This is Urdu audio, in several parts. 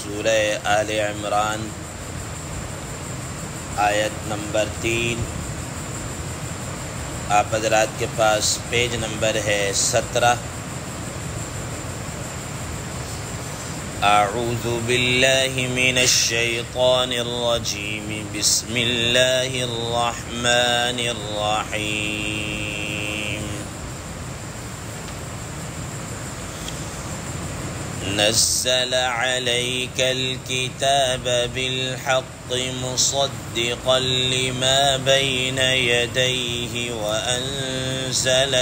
سورہ آل عمران آیت نمبر 3۔ آپ حضرات کے پاس پیج نمبر ہے 17۔ اعوذ باللہ من الشیطان الرجیم، بسم اللہ الرحمن الرحیم۔ نزل علیک الکتاب بالحق مصدقا لما بین یدیہ وأنزل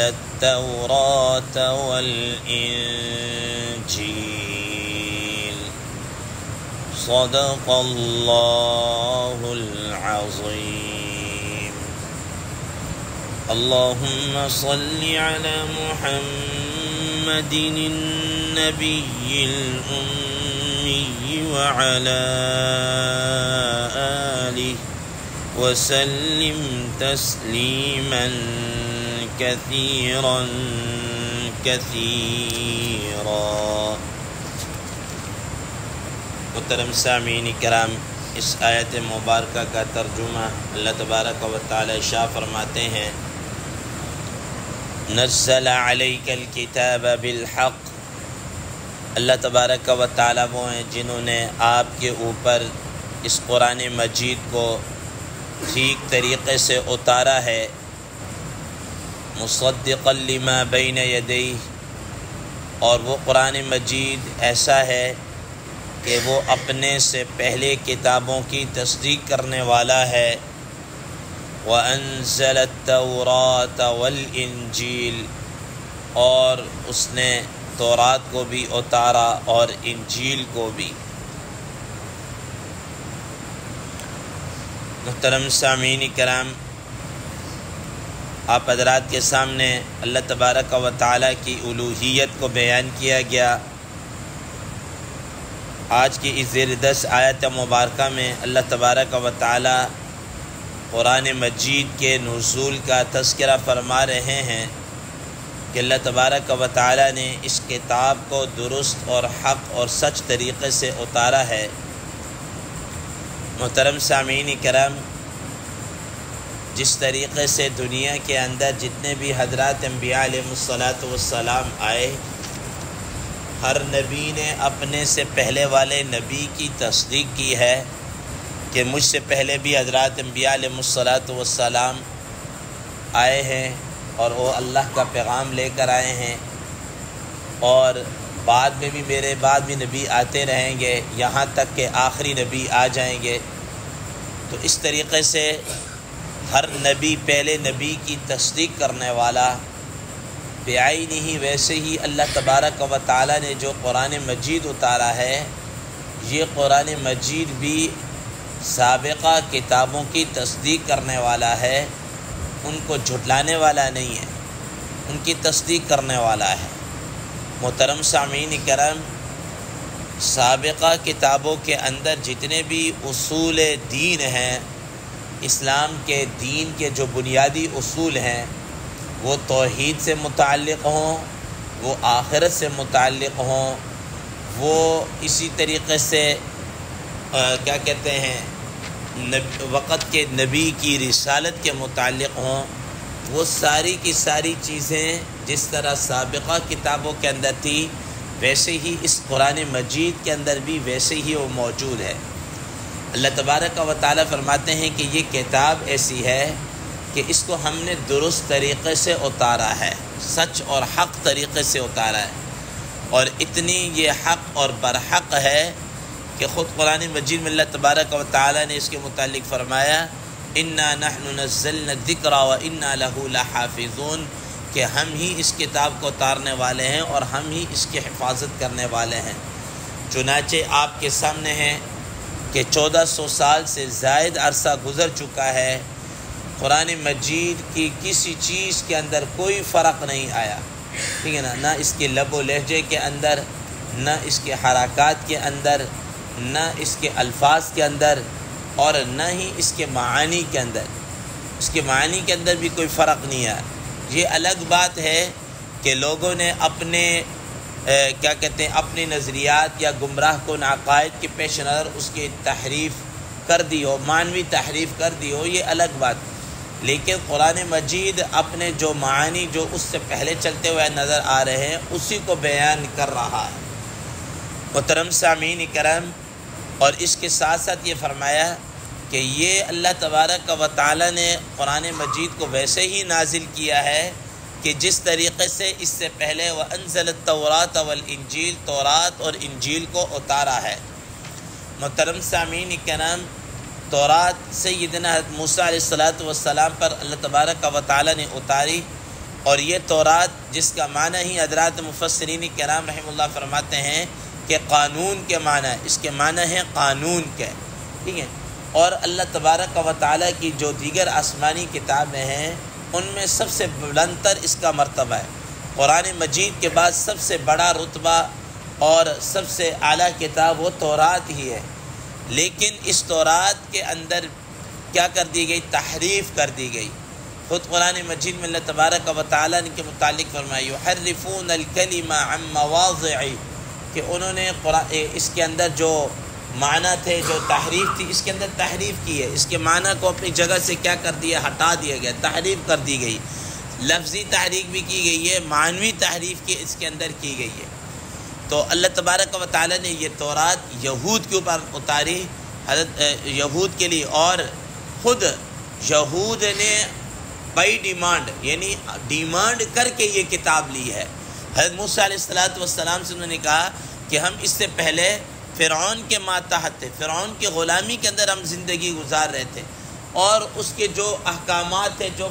التوراة والإنجيل صدق الله العظيم۔ اللهم صل على محمد النبي الأمي وعلى آله وسلم تسلیما کثیرا کثیرا۔ محترم سامعین کرام، اس آیت مبارکہ کا ترجمہ اللہ تبارک و تعالی ارشاد فرماتے ہیں، نزل علیک الکتاب بالحق۔ اللہ تبارک و تعالی وہ ہیں جنہوں نے آپ کے اوپر اس قرآن مجید کو ٹھیک طریقے سے اتارا ہے، مصدقا لما بین یدیہ، اور وہ قرآن مجید ایسا ہے کہ وہ اپنے سے پہلے کتابوں کی تصدیق کرنے والا ہے، وَأَنزَلَ التَّوْرَاةَ وَالْإِنجِيلَ، اور اس نے تورات کو بھی اتارا اور انجیل کو بھی۔ محترم سامعین کرام، آپ حضرات کے سامنے اللہ تبارک و تعالیٰ کی الوہیت کو بیان کیا گیا۔ آج کی اس زیر 10 آیت مبارکہ میں اللہ تبارک و تعالیٰ قرآن مجید کے نزول کا تذکرہ فرما رہے ہیں کہ اللہ تبارک و تعالیٰ نے اس کتاب کو درست اور حق اور سچ طریقے سے اتارا ہے۔ محترم سامعین کرام، جس طریقے سے دنیا کے اندر جتنے بھی حضرات انبیاء علیہ السلام آئے، ہر نبی نے اپنے سے پہلے والے نبی کی تصدیق کی ہے کہ مجھ سے پہلے بھی حضرات انبیاء علیہ السلام آئے ہیں اور وہ اللہ کا پیغام لے کر آئے ہیں، اور بعد میں بھی میرے بعد بھی نبی آتے رہیں گے یہاں تک کہ آخری نبی آ جائیں گے۔ تو اس طریقے سے ہر نبی پہلے نبی کی تصدیق کرنے والا، بعینہ ہی ویسے ہی اللہ تبارک و تعالیٰ نے جو قرآن مجید اتارا ہے، یہ قرآن مجید بھی سابقہ کتابوں کی تصدیق کرنے والا ہے، ان کو جھٹلانے والا نہیں ہے، ان کی تصدیق کرنے والا ہے۔ محترم سامعین کرام، سابقہ کتابوں کے اندر جتنے بھی اصول دین ہیں، اسلام کے دین کے جو بنیادی اصول ہیں، وہ توحید سے متعلق ہوں، وہ آخرت سے متعلق ہوں، وہ اسی طریقے سے کیا کہتے ہیں وقت کے نبی کی رسالت کے متعلق ہوں، وہ ساری کی ساری چیزیں جس طرح سابقہ کتابوں کے اندر تھی، ویسے ہی اس قرآن مجید کے اندر بھی ویسے ہی وہ موجود ہے۔ اللہ تبارک و تعالیٰ فرماتے ہیں کہ یہ کتاب ایسی ہے کہ اس کو ہم نے درست طریقے سے اتارا ہے، سچ اور حق طریقے سے اتارا ہے، اور اتنی یہ حق اور برحق ہے کہ خود قرآن مجید میں اللہ تبارک و تعالیٰ نے اس کے متعلق فرمایا، اِنَّا نَحْنُ نَزَّلْنَا الذِّكْرَ وَإِنَّا لَهُ لَحَافِظُونَ، کہ ہم ہی اس کتاب کو اتارنے والے ہیں اور ہم ہی اس کی حفاظت کرنے والے ہیں۔ چنانچہ آپ کے سامنے ہے کہ 1400 سال سے زائد عرصہ گزر چکا ہے، قرآن مجید کی کسی چیز کے اندر کوئی فرق نہیں آیا، ٹھیک ہے نا، نہ اس کے لب و لہجے کے اندر، نہ اس کے حرکات کے اندر، نہ اس کے الفاظ کے اندر، اور نہ ہی اس کے معانی کے اندر۔ اس کے معانی کے اندر بھی کوئی فرق نہیں ہے۔ یہ الگ بات ہے کہ لوگوں نے اپنے کیا کہتے ہیں اپنی نظریات یا گمراہ کن عقائد کے پیش نظر اس کی تحریف کر دی ہو، معنوی تحریف کر دی ہو، یہ الگ بات. لیکن قرآن مجید اپنے جو معانی جو اس سے پہلے چلتے ہوئے نظر آ رہے ہیں اسی کو بیان کر رہا ہے. محترم سامعین کرام، اور اس کے ساتھ ساتھ یہ فرمایا کہ یہ اللہ تبارک و تعالی نے قرآن مجید کو ویسے ہی نازل کیا ہے کہ جس طریقے سے اس سے پہلے وَأَنزَلَ التَّوْرَاةَ وَالْإِنجِيلَ تورات اور انجیل کو اتارا ہے. محترم سامعین کرام، تورات سیدنا حضرت موسیٰ علیہ السلام پر اللہ تبارک و تعالی نے اتاری، اور یہ تورات جس کا معنی ہی حضرات مفسرین کرام رحمہ اللہ فرماتے ہیں کہ قانون کے معنی ہے، اس کے معنی ہے قانون کے، ٹھیک ہے. اور اللہ تبارک و تعالی کی جو دیگر آسمانی کتابیں ہیں ان میں سب سے بلند تر اس کا مرتبہ ہے. قرآن مجید کے بعد سب سے بڑا رتبہ اور سب سے اعلیٰ کتاب وہ تورات ہی ہے. لیکن اس تورات کے اندر کیا کر دی گئی؟ تحریف کر دی گئی. خود قرآن مجید میں اللہ تبارک و تعالیٰ نے کے متعلق فرمایا یحرفون الکلم عن مواضعہ، کہ انہوں نے اس کے اندر جو معنی تھے، جو تحریف تھی، اس کے اندر تحریف کی ہے. اس کے معنی کو اپنی جگہ سے کیا کر دیا؟ ہٹا دیا گیا، تحریف کر دی گئی. لفظی تحریف بھی کی گئی ہے، معنوی تحریف کی اس کے اندر کی گئی ہے. تو اللہ تبارک و تعالی نے یہ تورات یہود کے اوپر اتاری، حضرت یہود کے لیے، اور خود یہود نے بائی ڈیمانڈ، یعنی ڈیمانڈ کر کے یہ کتاب لی ہے. حضرت موسیٰ علیہ السلام سے انہوں نے کہا کہ ہم اس سے پہلے فرعون کے ماتحت تھے، فرعون کی غلامی کے اندر ہم زندگی گزار رہے تھے، اور اس کے جو احکامات تھے، جو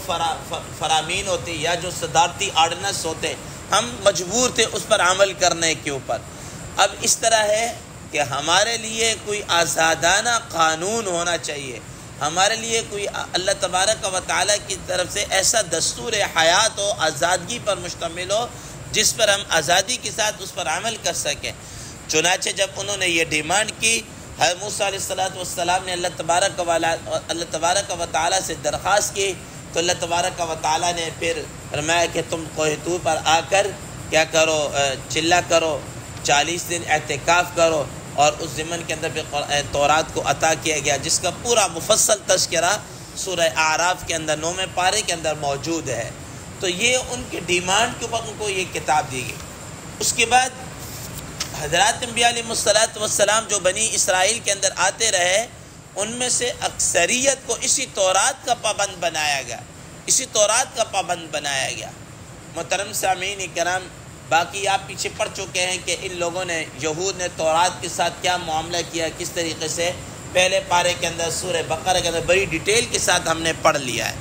فرامین ہوتے یا جو صدارتی آرڈیننس ہوتے، ہم مجبور تھے اس پر عمل کرنے کے اوپر. اب اس طرح ہے کہ ہمارے لیے کوئی آزادانہ قانون ہونا چاہیے، ہمارے لیے کوئی اللہ تبارک و تعالیٰ کی طرف سے ایسا دستور حیات ہو، آزادگی پر مشتمل ہو، جس پر ہم آزادی کے ساتھ اس پر عمل کر سکیں. چنانچہ جب انہوں نے یہ ڈیمانڈ کی، حضرت موسیٰ علیہ السلام نے اللہ تبارک و تعالیٰ سے درخواست کی، تو اللہ تبارک و تعالیٰ نے پھر فرمایا کہ تم کوہ طور پر آ کر کیا کرو؟ چلا کرو، 40 دن اعتکاف کرو. اور اس ضمن کے اندر پھر تورات کو عطا کیا گیا، جس کا پورا مفصل تذکرہ سورہ اعراف کے اندر 9ویں پارے کے اندر موجود ہے. تو یہ ان کی ڈیمانڈ کے اوپر ان کو یہ کتاب دی گئی. اس کے بعد حضرات انبیاء علیہ السلام جو بنی اسرائیل کے اندر آتے رہے، ان میں سے اکثریت کو اسی تورات کا پابند بنایا گیا، اسی تورات کا پابند بنایا گیا. محترم سامعین کرام، باقی آپ پیچھے پڑھ چکے ہیں کہ ان لوگوں نے، یہود نے تورات کے ساتھ کیا معاملہ کیا، کس طریقے سے. پہلے پارے کے اندر سورہ بقرہ کے اندر بڑی ڈیٹیل کے ساتھ ہم نے پڑھ لیا ہے.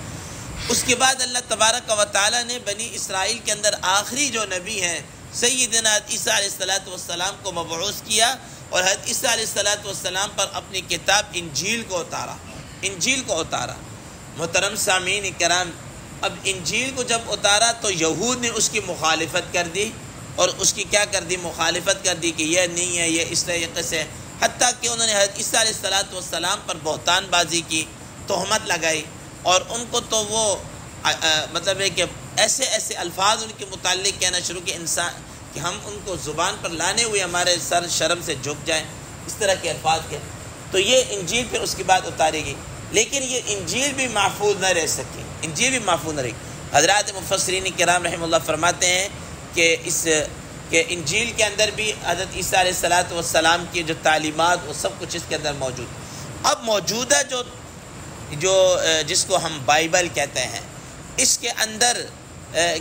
اس کے بعد اللہ تبارک و تعالیٰ نے بنی اسرائیل کے اندر آخری جو نبی ہیں سیدنا عیسیٰ علیہ السلام کو مبعوث کیا، اور حضرت عیسیٰ علیہ السلام پر اپنی کتاب انجیل کو اتارا. محترم سامعین کرام، اب انجیل کو جب اتارا تو یہود نے اس کی مخالفت کر دی، اور اس کی کیا کر دی؟ مخالفت کر دی کہ یہ نہیں ہے، یہ اس طریقے سے، حتیٰ کہ انہوں نے حضرت عیسیٰ علیہ السلام پر بہتان بازی کی، تہمت لگائی، اور ان کو تو وہ مطلب ہے کہ ایسے الفاظ ان کے متعلق کہنا شروع کہ ہم ان کو زبان پر لانے ہوئے ہمارے سر شرم سے جھک جائیں، اس طرح کے الفاظ کے. تو یہ انجیل پھر اس کے بعد اتاری گئی، لیکن یہ انجیل بھی محفوظ نہ رہ سکی، انجیل بھی محفوظ نہ رہی. حضرات مفسرین کرام رحمہ اللہ فرماتے ہیں کہ انجیل کے اندر بھی حضرت عیسیٰ علیہ السلام کی جو تعلیمات وہ سب کچھ اس کے اندر موجود. اب موجودہ جو جس کو ہم بائبل کہتے ہیں، اس کے اندر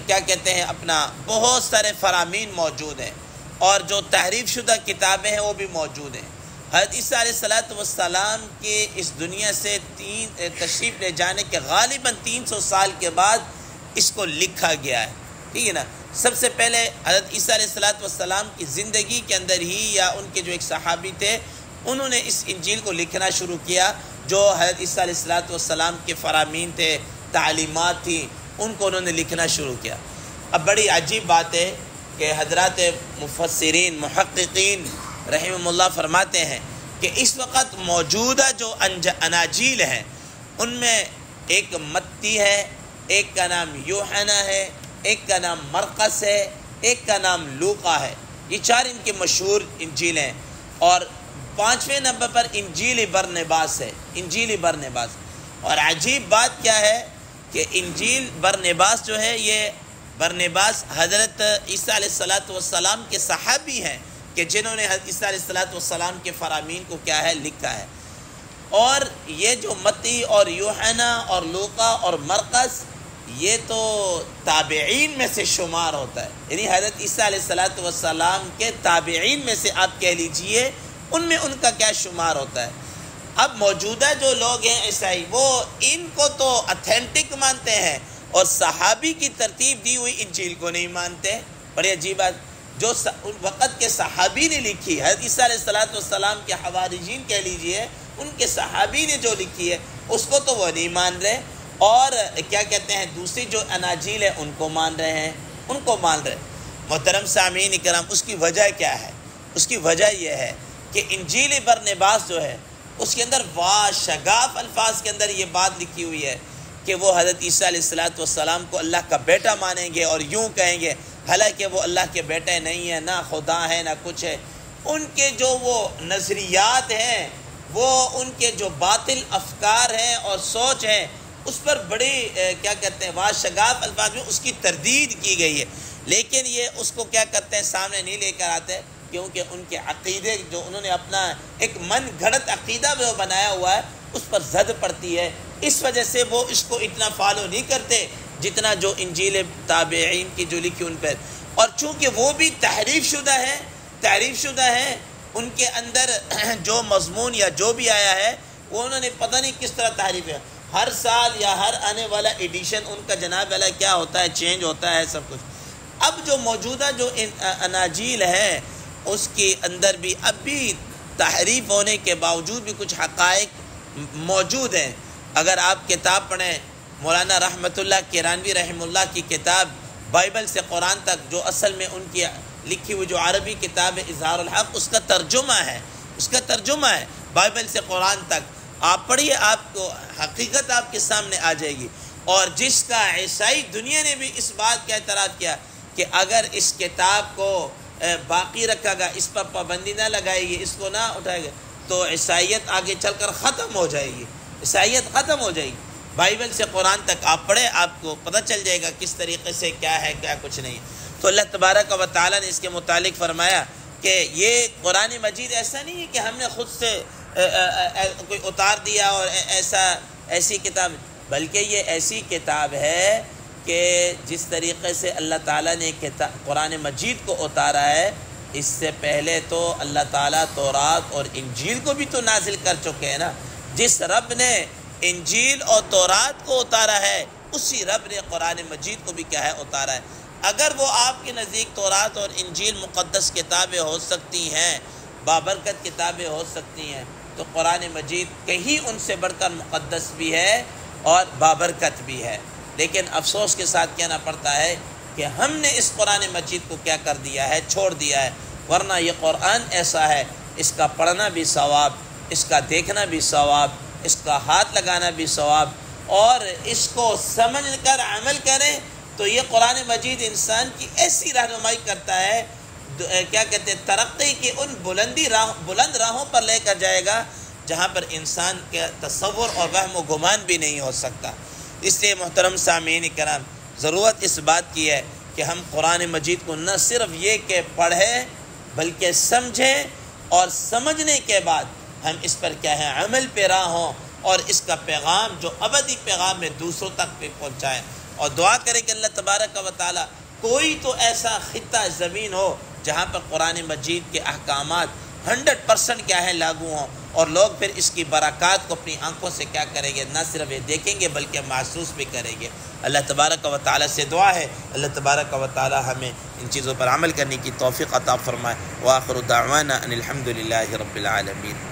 کیا کہتے ہیں اپنا بہت سارے فرامین موجود ہیں، اور جو تحریف شدہ کتابیں ہیں وہ بھی موجود ہیں. حضرت عیسیٰ علیہ السلام کے اس دنیا سے تشریف لے جانے کے غالباً 300 سال کے بعد اس کو لکھا گیا ہے، ٹھیک ہے نا. سب سے پہلے حضرت عیسیٰ علیہ السلام کی زندگی کے اندر ہی، یا ان کے جو ایک صحابی تھے، انہوں نے اس انجیل کو لکھنا شروع کیا، جو حضرت عیسیٰ علیہ السلام کے فرامین تھے، تعلیمات تھی، ان کو انہوں نے لکھنا شروع کیا. اب بڑی عجیب بات ہے کہ حضرات مفسرین محققین رحمہ اللہ فرماتے ہیں کہ اس وقت موجودہ جو اناجیل ہیں، ان میں ایک متی ہے، ایک کا نام یوحنا ہے، ایک کا نام مرقس ہے، ایک کا نام لوقا ہے۔ یہ 4 ان کے مشہور انجیل ہیں۔ اور 5ویں نمبر پر انجیل برنباس ہے، انجیل برنباس۔ اور عجیب بات کیا ہے کہ انجیل برنباس جو ہے، یہ برنباس حضرت عیسیٰ علیہ السلام کے صحابی ہیں کہ جنہوں نے حضرت عیسیٰ علیہ السلام کے فرامین کو کیا ہے لکھا ہے۔ اور یہ جو متی اور یوحنا اور لوقا اور مرقس، یہ تو تابعین میں سے شمار ہوتا ہے، یعنی حضرت عیسیٰ علیہ السلام کے تابعین میں سے آپ کہہ لیجئے، ان میں ان کا کیا شمار ہوتا ہے۔ اب موجودہ جو لوگ ہیں عیسائی، وہ ان کو تو اتھینٹک مانتے ہیں اور صحابی کی ترتیب دی ہوئی انجیل کو نہیں مانتے۔ بڑی عجیب بات، جو وقت کے صحابی نے لکھی، حضرت عیسیٰ علیہ السلام کے حواریین کہہ لیجئے، ان کے صحابی نے جو لکھی ہے اس کو تو وہ نہیں مان رہے، اور کیا کہتے ہیں دوسری جو اناجیل ہے ان کو مان رہے ہیں، ان کو مان رہے۔ محترم سامعین کرام، اس کی وجہ کیا ہے؟ اس کی وجہ یہ ہے کہ انجیل برنباس جو ہے اس کے اندر واشگاف الفاظ کے اندر یہ بات لکھی ہوئی ہے کہ وہ حضرت عیسیٰ علیہ السلام کو اللہ کا بیٹا مانیں گے اور یوں کہیں گے، حالانکہ وہ اللہ کے بیٹے نہیں ہیں، نہ خدا ہے نہ کچھ ہے۔ ان کے جو وہ نظریات ہیں، وہ ان کے جو باطل افکار ہیں اور سوچ ہیں، اس پر بڑی کیا کہتے ہیں واشگاف الفاظ میں اس کی تردید کی گئی ہے، لیکن یہ اس کو کیا کرتے ہیں سامنے نہیں لے کر آتے، کیونکہ ان کے عقیدے جو انہوں نے اپنا ایک من گھڑت عقیدہ جو بنایا ہوا ہے اس پر زد پڑتی ہے، اس وجہ سے وہ اس کو اتنا فالو نہیں کرتے جتنا جو انجیل تابعین کی جو لکھی ان پر۔ اور چونکہ وہ بھی تحریف شدہ ہے، ان کے اندر جو مضمون یا جو بھی آیا ہے وہ انہوں نے پتہ نہیں کس طرح تحریف ہے۔ ہر سال یا ہر آنے والا ایڈیشن ان کا جناب والا کیا ہوتا ہے، چینج ہوتا ہے سب کچھ۔ اب جو موجودہ جو اناجیل ہے اس کے اندر بھی اب بھی تحریف ہونے کے باوجود بھی کچھ حقائق موجود ہیں۔ اگر آپ کتاب پڑھیں مولانا رحمۃ اللہ کیرانوی رحمہ اللہ کی کتاب بائبل سے قرآن تک، جو اصل میں ان کی لکھی ہوئی جو عربی کتاب ہے اظہار الحق، اس کا ترجمہ ہے بائبل سے قرآن تک، آپ پڑھیے، آپ کو حقیقت آپ کے سامنے آ جائے گی۔ اور جس کا عیسائی دنیا نے بھی اس بات کا اعتراض کیا کہ اگر اس کتاب کو باقی رکھا گا، اس پر پابندی نہ لگائے گی، اس کو نہ اٹھائے گا، تو عیسائیت آگے چل کر ختم ہو جائے گی، عیسائیت ختم ہو جائے گی۔ بائبل سے قرآن تک آپ پڑھیں، آپ کو پتہ چل جائے گا کس طریقے سے کیا ہے کیا کچھ نہیں۔ تو اللہ تبارک و تعالیٰ نے اس کے متعلق فرمایا کہ یہ قرآن مجید ایسا نہیں ہے کہ ہم نے خود سے کوئی اتار دیا اور ایسی کتاب، بلکہ یہ ایسی کتاب ہے کہ جس طریقے سے اللہ تعالیٰ نے قرآن مجید کو اتارا ہے، اس سے پہلے تو اللہ تعالیٰ تورات اور انجیل کو بھی تو نازل کر چکے ہیں نا۔ جس رب نے انجیل اور تورات کو اتارا ہے، اسی رب نے قرآن مجید کو بھی کیا ہے اتارا ہے۔ اگر وہ آپ کے نزدیک تورات اور انجیل مقدس کتابیں ہو سکتی ہیں، بابرکت کتابیں ہو سکتی ہیں، تو قرآن مجید کہیں ان سے بڑھ کر مقدس بھی ہے اور بابرکت بھی ہے۔ لیکن افسوس کے ساتھ کہنا پڑتا ہے کہ ہم نے اس قرآن مجید کو کیا کر دیا ہے، چھوڑ دیا ہے، ورنہ یہ قرآن ایسا ہے، اس کا پڑھنا بھی ثواب، اس کا دیکھنا بھی ثواب، اس کا ہاتھ لگانا بھی ثواب، اور اس کو سمجھ کر عمل کریں تو یہ قرآن مجید انسان کی ایسی رہنمائی کرتا ہے، کیا کہتے ہیں ترقی کی ان بلند راہوں پر لے کر جائے گا جہاں پر انسان کا تصور اور وہم و گمان بھی نہیں ہو سکتا۔ اس لیے محترم سامعین کرام، ضرورت اس بات کی ہے کہ ہم قرآن مجید کو نہ صرف یہ کہ پڑھیں بلکہ سمجھیں، اور سمجھنے کے بعد ہم اس پر کیا ہے عمل پیرا ہوں، اور اس کا پیغام جو ابدی پیغام ہے دوسروں تک بھی پہنچائیں، اور دعا کریں کہ اللہ تبارک و تعالی کوئی تو ایسا خطہ زمین ہو جہاں پر قرآن مجید کے احکامات 100% کیا ہے لاگو ہوں، اور لوگ پھر اس کی برکات کو اپنی آنکھوں سے کیا کریں گے، نہ صرف یہ دیکھیں گے بلکہ محسوس بھی کریں گے۔ اللہ تبارک و تعالی سے دعا ہے اللہ تبارک و تعالی ہمیں ان چیزوں پر عمل کرنے کی توفیق عطا فرمائے۔ وآخر دعوانا ان الحمد للہ رب العالمین۔